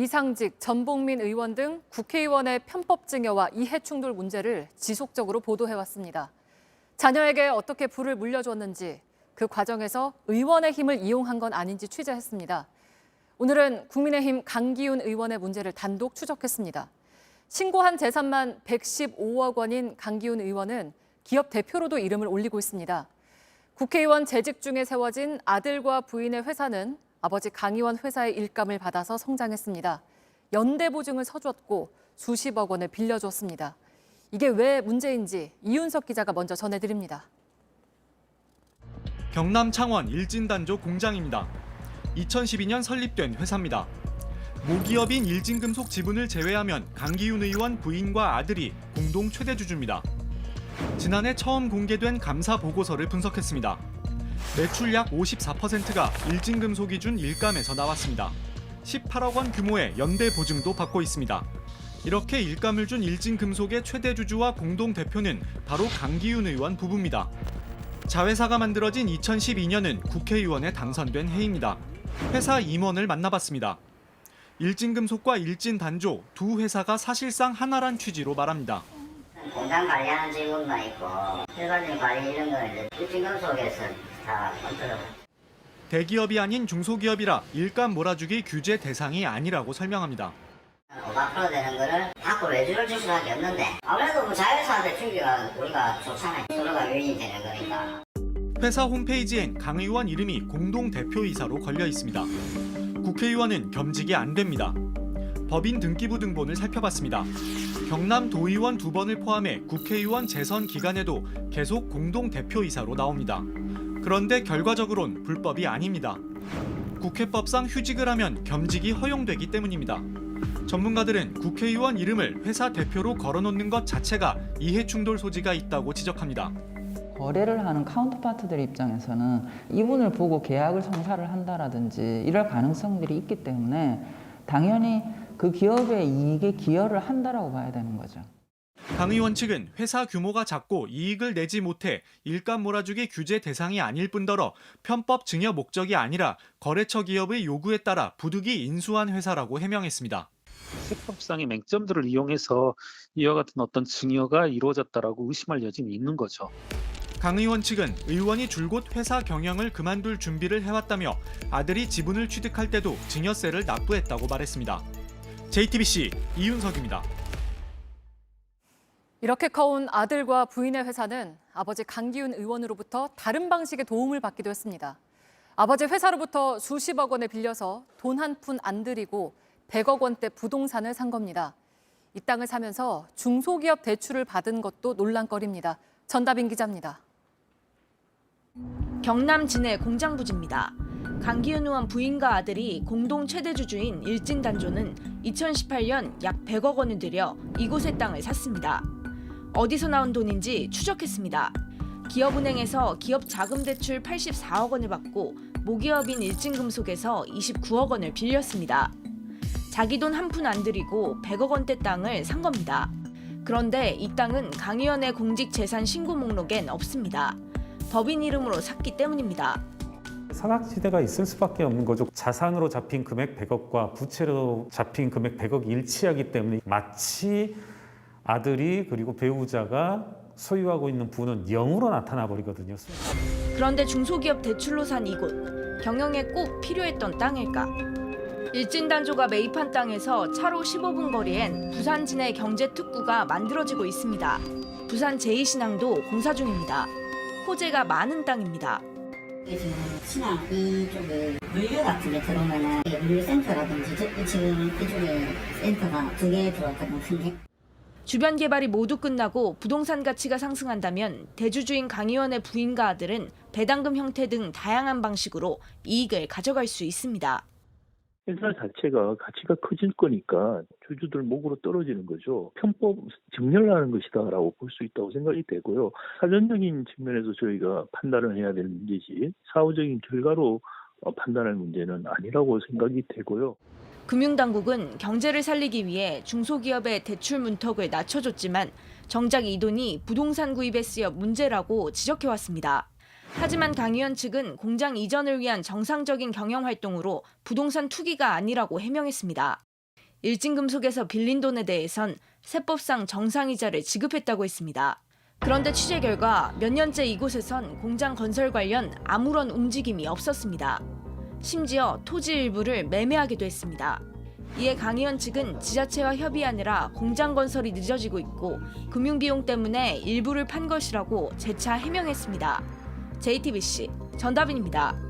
이상직, 전복민 의원 등 국회의원의 편법 증여와 이해 충돌 문제를 지속적으로 보도해왔습니다. 자녀에게 어떻게 부를 물려줬는지, 그 과정에서 의원의 힘을 이용한 건 아닌지 취재했습니다. 오늘은 국민의힘 강기훈 의원의 문제를 단독 추적했습니다. 신고한 재산만 115억 원인 강기훈 의원은 기업 대표로도 이름을 올리고 있습니다. 국회의원 재직 중에 세워진 아들과 부인의 회사는 아버지 강 의원 회사의 일감을 받아서 성장했습니다. 연대 보증을 서줬고 수십억 원을 빌려줬습니다. 이게 왜 문제인지 이윤석 기자가 먼저 전해드립니다. 경남 창원 일진단조 공장입니다. 2012년 설립된 회사입니다. 모기업인 일진금속 지분을 제외하면 강기훈 의원 부인과 아들이 공동 최대주주입니다. 지난해 처음 공개된 감사 보고서를 분석했습니다. 매출 약 54%가 일진금속이 준 일감에서 나왔습니다. 18억 원 규모의 연대 보증도 받고 있습니다. 이렇게 일감을 준 일진금속의 최대주주와 공동대표는 바로 강기훈 의원 부부입니다. 자회사가 만들어진 2012년은 국회의원에 당선된 해입니다. 회사 임원을 만나봤습니다. 일진금속과 일진단조 두 회사가 사실상 하나란 취지로 말합니다. 공장 관리하는 직원만 있고 일반인 관리 이런 거 이제 일진금속에서 다 만들어. 대기업이 아닌 중소기업이라 일감 몰아주기 규제 대상이 아니라고 설명합니다. 5% 되는 거를 밖으로 외주를 줄 수밖에 없는데 아무래도 뭐 자회사한테 주기가 우리가 좋잖아요. 서로가 유인이 되는 거니까. 회사 홈페이지엔 강 의원 이름이 공동대표이사로 걸려 있습니다. 국회의원은 겸직이 안 됩니다. 법인 등기부 등본을 살펴봤습니다. 경남 도의원 2번을 포함해 국회의원 재선 기간에도 계속 공동대표이사로 나옵니다. 그런데 결과적으론 불법이 아닙니다. 국회법상 휴직을 하면 겸직이 허용되기 때문입니다. 전문가들은 국회의원 이름을 회사 대표로 걸어놓는 것 자체가 이해충돌 소지가 있다고 지적합니다. 거래를 하는 카운터파트들 입장에서는 이분을 보고 계약을 성사를 한다라든지 이럴 가능성들이 있기 때문에 당연히 그 기업의 이익에 기여를 한다라고 봐야 되는 거죠. 강 의원 측은 회사 규모가 작고 이익을 내지 못해 일감 몰아주기 규제 대상이 아닐 뿐더러 편법 증여 목적이 아니라 거래처 기업의 요구에 따라 부득이 인수한 회사라고 해명했습니다. 세법상의 맹점들을 이용해서 이와 같은 어떤 증여가 이루어졌다라고 의심할 여지는 있는 거죠. 강 의원 측은 의원이 줄곧 회사 경영을 그만둘 준비를 해왔다며 아들이 지분을 취득할 때도 증여세를 납부했다고 말했습니다. JTBC 이윤석입니다. 이렇게 커온 아들과 부인의 회사는 아버지 강기훈 의원으로부터 다른 방식의 도움을 받기도 했습니다. 아버지 회사로부터 수십억 원을 빌려서 돈 한 푼 안 들이고 100억 원대 부동산을 산 겁니다. 이 땅을 사면서 중소기업 대출을 받은 것도 논란거리입니다. 전다빈 기자입니다. 경남 진해 공장 부지입니다. 강기훈 의원 부인과 아들이 공동 최대주주인 일진단조는 2018년 약 100억 원을 들여 이곳의 땅을 샀습니다. 어디서 나온 돈인지 추적했습니다. 기업은행에서 기업 자금 대출 84억 원을 받고 모기업인 일진금속에서 29억 원을 빌렸습니다. 자기 돈 한 푼 안 들이고 100억 원대 땅을 산 겁니다. 그런데 이 땅은 강 의원의 공직재산 신고 목록엔 없습니다. 법인 이름으로 샀기 때문입니다. 사각지대가 있을 수밖에 없는 거죠. 자산으로 잡힌 금액 100억과 부채로 잡힌 금액 100억이 일치하기 때문에 마치 아들이 그리고 배우자가 소유하고 있는 부는 0으로 나타나 버리거든요. 그런데 중소기업 대출로 산 이곳, 경영에 꼭 필요했던 땅일까? 일진단조가 매입한 땅에서 차로 15분 거리엔 부산 진해 경제특구가 만들어지고 있습니다. 부산 제2신항도 공사 중입니다. 호재가 많은 땅입니다. 지금 신항 이쪽에 물류 같은 게 들어오면은 물류센터라든지 지금 이쪽에 센터가 2개 들어왔거든요, 큰 게. 주변 개발이 모두 끝나고 부동산 가치가 상승한다면 대주주인 강 의원의 부인과 아들은 배당금 형태 등 다양한 방식으로 이익을 가져갈 수 있습니다. 회사 자체가 가치가 커질 거니까 주주들 목으로 떨어지는 거죠. 편법 증여를 하는 것이다라고 볼 수 있다고 생각이 되고요. 사전적인 측면에서 저희가 판단을 해야 될 문제지 사후적인 결과로 판단할 문제는 아니라고 생각이 되고요. 금융당국은 경제를 살리기 위해 중소기업의 대출 문턱을 낮춰줬지만 정작 이 돈이 부동산 구입에 쓰여 문제라고 지적해왔습니다. 하지만 강 의원 측은 공장 이전을 위한 정상적인 경영 활동으로 부동산 투기가 아니라고 해명했습니다. 일진금속에서 빌린 돈에 대해선 세법상 정상이자를 지급했다고 했습니다. 그런데 취재 결과 몇 년째 이곳에선 공장 건설 관련 아무런 움직임이 없었습니다. 심지어 토지 일부를 매매하기도 했습니다. 이에 강의원 측은 지자체와 협의하느라 공장 건설이 늦어지고 있고 금융비용 때문에 일부를 판 것이라고 재차 해명했습니다. JTBC 전다빈입니다.